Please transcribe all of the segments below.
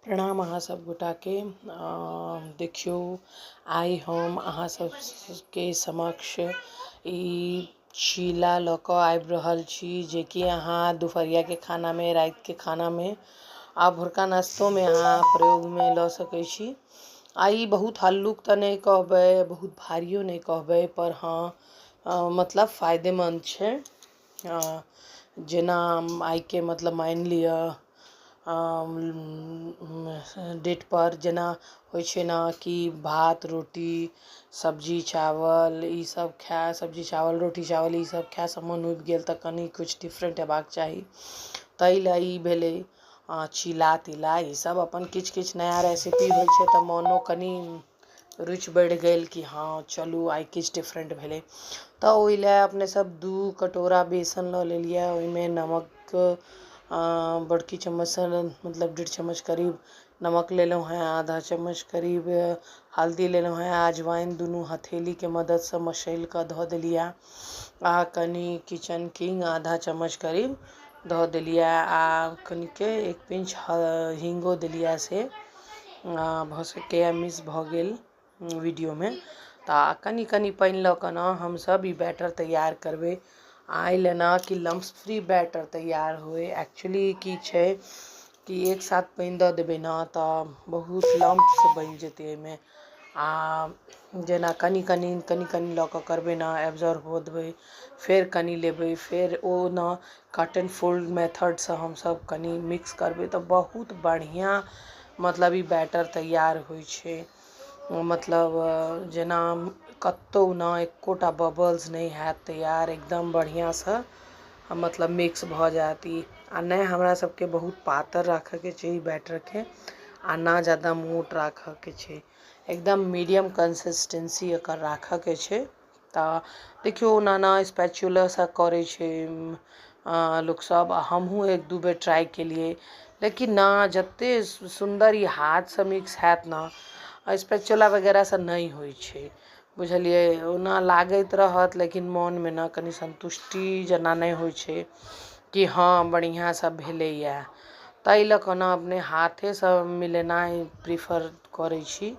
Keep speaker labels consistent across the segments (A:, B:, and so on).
A: प्रणाम अहाँ सब गोटा के। देखियो आइ हम अहाँ सब के समक्ष ई चीला ल क आबि रहल छी, जे कि अहाँ दुपहरिया के खाना में, रात के खाना में आ भोरका नाश्तो में अहाँ प्रयोग में ल सकै छी। आई बहुत हल्लुक तो नहीं कहबै, बहुत भारियो नहीं कहबै, पर हाँ मतलब फायदेमंद छै। जेना आई के मतलब मान लिया डेट पर जेना होइ छै ना कि भात रोटी सब्जी चावल ई सब खाए, सब्जी चावल रोटी चावल ई सब खाए से मन उबि गेल तऽ कनी कुछ डिफरेंट हेबाक चाही। ताहि लए ई भेलै चीला तीला ई सब अपन किछ किछ नया रेसिपी होइ छै तऽ मोनो कनी रुचि बढ़ि गेल कि हाँ चलू आइ किछु डिफरेंट भेलै। तऽ ओहि लए अपने सब 2 कटोरा बेसन लऽ लेलिए। ओहिमे नमक बड़की चम्मच से मतलब 1.5 चम्मच करीब नमक लेलहुँ हैं, आधा चम्मच करीब हल्दी लेलहुँ हैं, अजवाइन दुनू हथेली के मदद से मसैल कऽ धऽ देलिए। आ कनी किचन किंग आधा चम्मच करीब धऽ देलिए। आ कनिके 1 पिंच हिंगो देलिए से भऽ सकैए मिस भऽ गेल वीडियो में। तऽ कनी कनी पानि लऽ कऽ ना हमसब ई बैटर तैयार करबै। आइ लेना कि लम्प्स फ्री बैटर तैयार होए। एक्चुअली की छै कि एक साथ पानि दऽ देबै ना तऽ बहुत लम्प्स बनि जेतै ओहिमे। आ जेना कनी कनी लऽ कऽ करबै ना, एब्जॉर्ब हो देबै, फेर कनी लेबै, फेर ओ ना कट एंड फोल्ड मेथड से हमसब कनी मिक्स करबै तऽ बहुत बढ़िया मतलब ई बैटर तैयार होइ छै। मतलब जेना कतौ ना एकोटा बबल्स नहीं हैत तैयार, एकदम बढ़िया से मतलब मिक्स भऽ जाएत। ई आ नहीं हमरा सबके बहुत पातर राखऽ के छै ई बैटर के, आ ना ज़्यादा मोट राखऽ के छै, एकदम मीडियम कंसिस्टेंसी एकर राखऽ के छै। तऽ देखियो ओना ना स्पैचुला से करै छै लोक सब, हमहूँ 1-2 बेर ट्राई केलिए, लेकिन ना जते सुंदर ई हाथ से मिक्स हैत ना स्पैचुला वगैरह से नहीं होइ छै, बुझलिए। ओना लागैत रहत लेकिन मन में ना कनी संतुष्टि जेना नहीं होइ छै कि हाँ बढ़िया से भेलैए। ताहि लऽ कऽ ना अपने हाथे से मिलेनाइ प्रीफर करै छी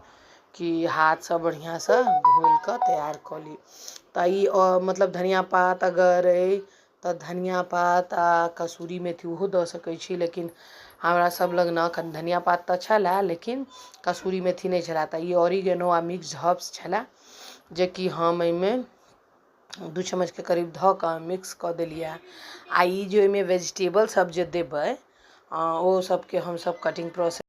A: कि हाथ से बढ़िया से घोल कऽ तैयार कऽ ली। तऽ ई मतलब धनिया पात अगर अइ तऽ धनिया पात आ कसूरी मेथी ओहो दऽ सकै छी, लेकिन हमरा सब लग ना धनिया पात तऽ छलै लेकिन कसूरी मेथी नहीं छलै। तऽ ई ऑरिगेनो आ मिक्स्ड हर्ब्स छलै, जे कि हम एहिमे 2 चम्मच के करीब धऽ कऽ मिक्स कऽ देलिए। आ ई जे ओहिमे वेजिटेबल सब जे देबै ओ सबके हमसब कटिंग प्रोसेस